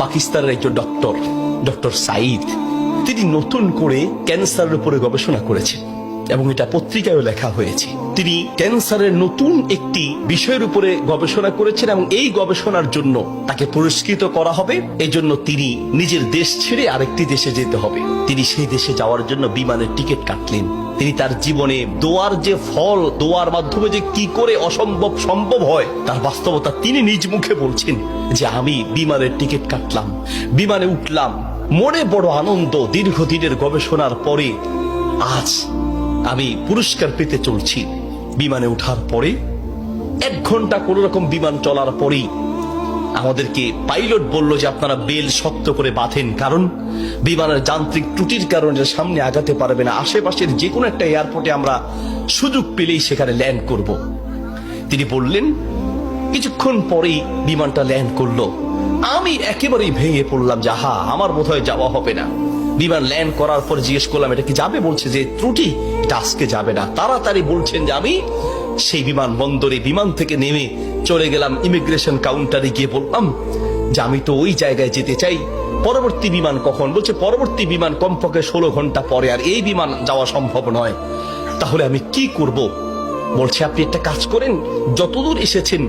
পাকিস্তানের একজন ডক্টর সাইদ, তিনি নতুন করে ক্যান্সারের উপরে গবেষণা করেছেন এবং এটা পত্রিকায়ও লেখা হয়েছে। তিনি ক্যান্সারের নতুন একটি বিষয়ের উপরে গবেষণা করেছেন এবং এই গবেষণার জন্য তাকে পুরস্কৃত করা হবে। এই জন্য তিনি নিজের দেশ ছেড়ে আরেকটি দেশে যেতে হবে। তিনি সেই দেশে যাওয়ার জন্য বিমানের টিকিট কাটলেন। তিনি তার জীবনে দোয়ার যে ফল, দোয়ার মাধ্যমে যে কি করে অসম্ভব সম্ভব হয় তার বাস্তবতা তিনি নিজ মুখে বলছেন যে আমি বিমানের টিকিট কাটলাম, বিমানে উঠলাম, মনে বড় আনন্দ। দীর্ঘদিনের গবেষণার পরে আজ আমি পুরস্কার পেতে চলছি। বিমানে ওঠার পরে 1 ঘন্টা কোন রকম বিমান চলার পরেই আমাদেরকে পাইলট বলল যে আপনারা বেল শক্ত করে বাঁধেন, কারণ বিমানের যান্ত্রিক ত্রুটির কারণে সামনে আগাতে পারবে না। আশেপাশের যে কোনো একটা এয়ারপোর্টে আমরা সুযোগ পেলেই সেখানে ল্যান্ড করব। তিনি বললেন। কিছুক্ষণ পরেই বিমানটা ল্যান্ড করলো। আমি একেবারেই ভেঙে পড়লাম যে আমার বোধহয় যাওয়া হবে না। বিমান ল্যান্ড করার পর জিজ্ঞেস করলাম এটা কি যাবে? বলছে যে ত্রুটি, এটা আজকে যাবে না। তাড়াতাড়ি বলছেন যে আমি সেই বিমান বন্দরে বিমান থেকে নেমে চলে গেলাম ইমিগ্রেশন কাউন্টারে, গিয়ে বললাম যে আমি তো ওই জায়গায় যেতে চাই। পরবর্তী বিমান কখন? বলছে পরবর্তী বিমান কমপক্ষে 16 ঘন্টা পরে, আর এই বিমান যাওয়া সম্ভব নয়। তাহলে আমি কি করব? বলছে আপনি একটা কাজ করেন, যতদূর এসেছেন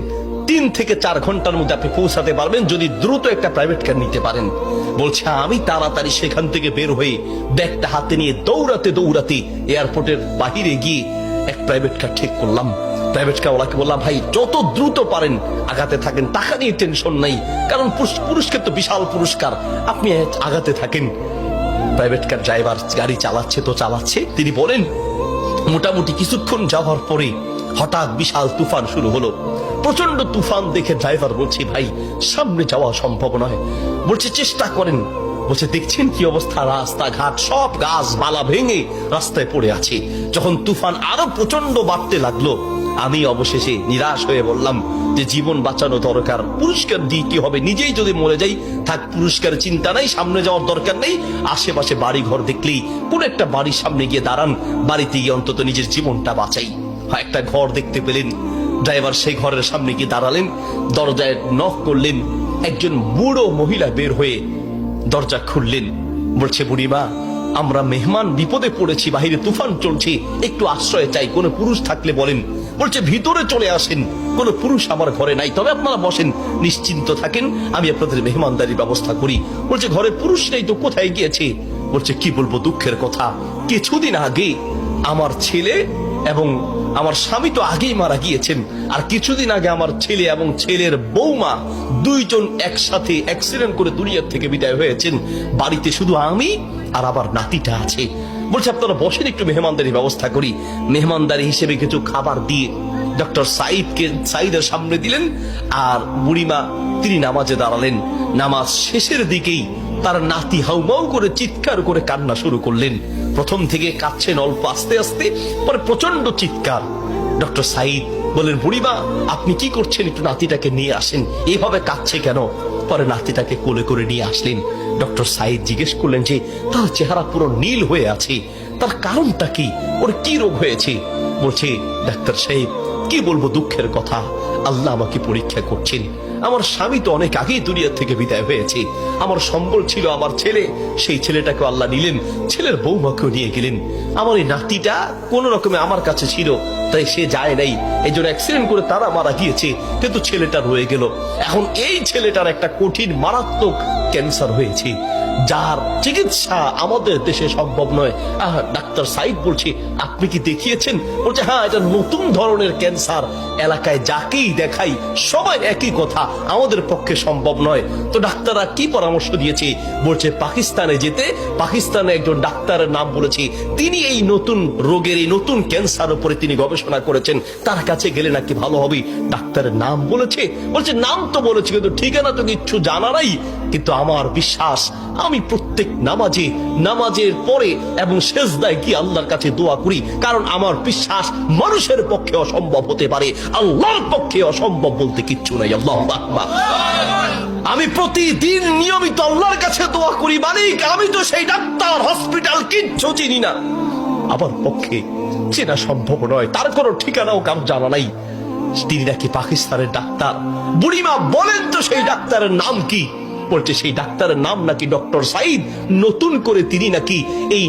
3 থেকে 4 ঘন্টার মধ্যে আপনি পৌঁছাতে পারবেন যদি দ্রুত একটা প্রাইভেট কার নিতে পারেন। বলছে আমি তাড়াতাড়ি সেখান থেকে বের হয়ে ব্যাগটা হাতে নিয়ে দৌড়াতে এয়ারপোর্টের বাহিরে গিয়ে এক প্রাইভেট কার ঠিক করলাম। প্রাইভেট কার ওলাকে বললাম ভাই যত দ্রুত পারেন আগাতে থাকেন, টাকা নিয়ে টেনশন নাই, কারণ পুরস্কার তো বিশাল পুরস্কার, আপনি আগাতে থাকেন। প্রাইভেট কার ড্রাইভার গাড়ি চালাচ্ছে। তিনি বলেন মোটামুটি কিছুক্ষণ যাওয়ার পরে হঠাৎ বিশাল তুফান শুরু হলো। প্রচন্ড তুফান দেখে ড্রাইভার বলছে ভাই সামনে যাওয়া সম্ভব নয়। বলছে চেষ্টা করেন। বলছে দেখছেন কি অবস্থা, রাস্তাঘাট সব গাছপালা ভেঙে রাস্তায় পড়ে আছে। যখন তুফান আরো প্রচন্ড বাড়তে লাগলো আমি অবশেষে নিরাশ হয়ে বললাম যে জীবন বাঁচানো দরকার, পুরস্কার দিয়ে কি হবে, নিজেই যদি মরে যাই থাক, পুরস্কার চিন্তা নাই, সামনে যাওয়ার দরকার নেই। আশেপাশে বাড়ি ঘর দেখলেই কোন একটা বাড়ির সামনে গিয়ে দাঁড়ান, বাড়িতে গিয়ে অন্তত নিজের জীবনটা বাঁচাই। একটা ঘর দেখতে পেলেন, ড্রাইভার সেই ঘরের সামনে গিয়ে দাঁড়ালেন, দরজায় নক করলেন। একজন বুড়ো মহিলা বের হয়ে দরজা খুললেন। বলছে বুড়িমা আমরা মেহমান বিপদে পড়েছি, বাহিরে তুফান চলছে, একটু আশ্রয় চাই, কোনো পুরুষ থাকলে বলেন। বলছে ভিতরে চলে আসেন, কোনো পুরুষ আমার ঘরে নাই, তবে আপনারা বসেন, নিশ্চিন্ত থাকেন, আমি আপনাদের মেহমানদারির ব্যবস্থা করি। বলছে ঘরে পুরুষ নেই তো কোথায় গিয়েছে? বলছে কি বলবো দুঃখের কথা, কিছুদিন আগে আমার ছেলে এবং আমার স্বামী তো আগেই মারা গিয়েছেন, আর কিছুদিন আগে আমার ছেলে এবং ছেলের বৌমা দুইজন একসাথে অ্যাক্সিডেন্ট করে দুনিয়ার থেকে বিদায় হয়েছেন। বাড়িতে শুধু আমি আর আবার নাতিটা আছে। বলছে আপনারা বসেন, একটু মেহমানদারির ব্যবস্থা করি। মেহমানদারি হিসেবে কিছু খাবার দিয়ে ডক্টর সাইদের সামনে দিলেন, আর বুড়িমা তিনি নামাজে দাঁড়ালেন। নামাজ শেষের দিকেই তার নাতি হাউমাউ করে চিৎকার করে কান্না শুরু করলেন। প্রথম থেকে কাঁদছেন অল্প আস্তে আস্তে, পরে প্রচন্ড চিৎকার। ডক্টর সাইদ বলেন বুড়িমা আপনি কি করছেন, একটু নাতিটাকে নিয়ে আসেন, এইভাবে কাঁদছে কেন? পরে নাতিটাকে কোলে করে নিয়ে আসলেন। ডক্টর সাইদ জিজ্ঞেস করলেন যে তার চেহারা পুরো নীল হয়ে আছে, তার কারণটা কি, ওর কি রোগ হয়েছে? বলছে ডাক্তার সাহেব কি বলবো দুঃখের কথা, আল্লাহ আমাকে পরীক্ষা করছেন। আমার স্বামী তো অনেক আগেই দুনিয়া থেকে বিদায় হয়েছে, আমার সম্বল ছিল আমার ছেলে, সেই ছেলেটাকে আল্লাহ নিলেন, ছেলের বৌমাকেও নিয়ে গেলেন। আমার এই নাতিটা কোন রকমে আমার কাছে ছিল, তাই সে যায় নাই, এই জন্য অ্যাক্সিডেন্ট করে তারা মারা গিয়েছে, কিন্তু ছেলেটা রয়ে গেল। এখন এই ছেলেটার একটা কঠিন মারাত্মক ক্যান্সার হয়েছে, যার চিকিৎসা আমাদের দেশে সম্ভব নয়। ডাক্তার সাইদ বলছে আপনি কি দেখিয়েছেন? বলছে হ্যাঁ, এটা নতুন ধরনের ক্যান্সার, এলাকায় যাকেই দেখাই সবাই একই কথা, আমাদের পক্ষে সম্ভব নয়। তো ডাক্তাররা কি পরামর্শ দিয়েছে? বলছে পাকিস্তানে যেতে। পাকিস্তানে একজন ডাক্তারের নাম বলেছে, তিনি এই নতুন রোগের, এই নতুন ক্যান্সার উপরে তিনি গবেষণা করেছেন, তার কাছে গেলে নাকি ভালো হবে। ডাক্তারের নাম বলেছে? বলছে নাম তো বলেছে, কিন্তু ঠিকানা তো কিচ্ছু জানা নাই। কিন্তু আমার বিশ্বাস, আমি প্রত্যেক নামাজের পরে এবং সেজদায় গিয়ে আল্লাহর কাছে দোয়া করি, কারণ আমার বিশ্বাস মানুষের পক্ষে অসম্ভব হতে পারে, আল্লাহর পক্ষে অসম্ভব বলতে কিচ্ছু নাই। আল্লাহু আকবার। আমি প্রতিদিন নিয়মিত আল্লাহর কাছে দোয়া করি, মালিক আমি তো সেই ডাক্তার হসপিটাল কিচ্ছু চিনি না, আমার পক্ষে চেনা সম্ভব নয়, তার কোনো ঠিকানাও কারো জানা নাই। তিনি নাকি পাকিস্তানের ডাক্তার। বুড়িমা বলেন তো সেই ডাক্তারের নাম কি? বলছে সেই ডাক্তারের নাম নাকি ডক্টর সাইদ, নতুন করে তিনি নাকি এই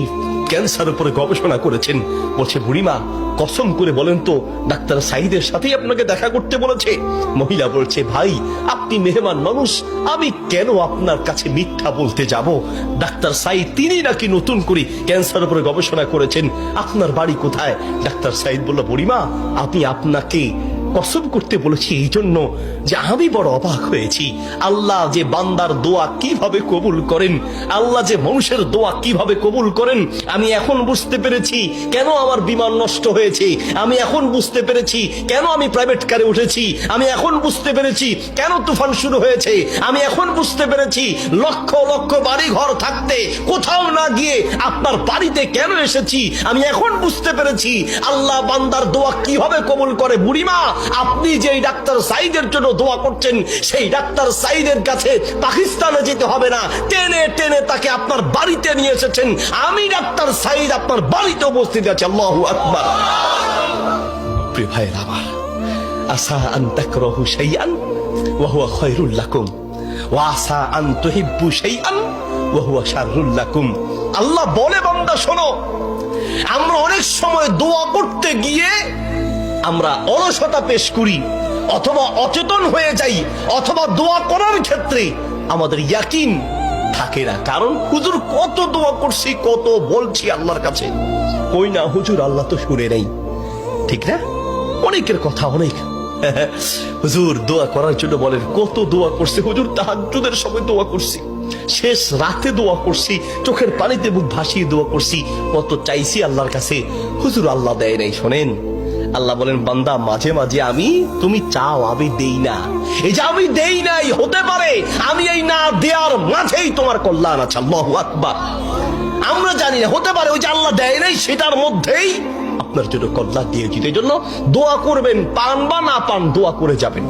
ক্যান্সার উপরে গবেষণা করেছেন। বলছে বুড়িমা কসম করে বলেন তো ডাক্তার সাইদের সাথেই আপনাকে দেখা করতে বলেছে? মহিলা বলছে ভাই আপনি মেহমান মানুষ, আমি কেন আপনার কাছে মিথ্যা বলতে যাব? ডাক্তার সাইদ তিনি নাকি নতুন করে ক্যান্সার উপরে গবেষণা করেছেন, আপনার বাড়ি কোথায়? ডাক্তার সাইদ বলল বুড়িমা আমি আপনাকে কসম করতে বলেছি এই জন্য যে আমি বড় অবাক হয়েছি, আল্লাহ যে বান্দার দোয়া কিভাবে কবুল করেন, আল্লাহ যে মানুষের দোয়া কিভাবে কবুল করেন, আমি এখন বুঝতে পেরেছি কেন আমার বিমান নষ্ট হয়েছে, আমি এখন বুঝতে পেরেছি কেন আমি প্রাইভেট কারে উঠেছি, আমি এখন বুঝতে পেরেছি কেন তুফান শুরু হয়েছে, আমি এখন বুঝতে পেরেছি লক্ষ লক্ষ বাড়ি ঘর থাকতে কোথাও না গিয়ে আপনার বাড়িতে কেন এসেছি, আমি এখন বুঝতে পেরেছি আল্লাহ বান্দার দোয়া কিভাবে কবুল করে। বুড়িমা আপনি যে ডাক্তার সাইদের জন্য দোয়া করছেন সেই ডাক্তার সাইদের কাছে পাকিস্তানে যেতে হবে না, টেনে টেনে তাকে আপনার বাড়িতে নিয়ে এসেছেন, আমি ডাক্তার সাইদ আপনার বাড়িতে উপস্থিত আছে। আল্লাহু আকবার। প্রিয় ভাইয়ের আমার, আসা আন তাকরাহু শাইআন ওয়া হুয়া খায়রুল লাকুম ওয়া আসা আন তুহিব্বু শাইআন ওয়া হুয়া শাররুল লাকুম। আল্লাহ বলে বান্দা শোনো, আমরা অনেক সময় দোয়া করতে গিয়ে আমরা অলসতা পেশ করি, অথবা অচেতন হয়ে যাই, অথবা দোয়া করার ক্ষেত্রে আমাদের ইয়াকিন থাকে না। কারণ হুজুর কত দোয়া করছি, কত বলছি আল্লাহর কাছে, কই না হুজুর আল্লাহ তো শুনে নেই, ঠিক না? অনেকের কথা অনেক হুজুর দোয়া করার জন্য বলেন, কত দোয়া করছি হুজুর, তাহাজ্জুদের সময় দোয়া করছি, শেষ রাতে দোয়া করছি, চোখের পানিতে মুখ ভাসিয়ে দোয়া করছি, কত চাইছি আল্লাহর কাছে, হুজুর আল্লাহ দেয় নাই। শোনেন আল্লাহ বলেন বান্দা মাঝে মাঝে আমি তুমি চাও আমি দেই না, এই যে আমি দেই নাই হতে পারে আমি এই না দেওয়ার মাঝেই তোমার কল্যাণ আছে। আল্লাহু আকবার। আমরা জানি না, হতে পারে ওই যে আল্লাহ দেয় নাই সেটার মধ্যেই আপনার জন্য কল্যাণ দিয়েছি। এই জন্য দোয়া করবেন, পান বা না পান দোয়া করে যাবেন।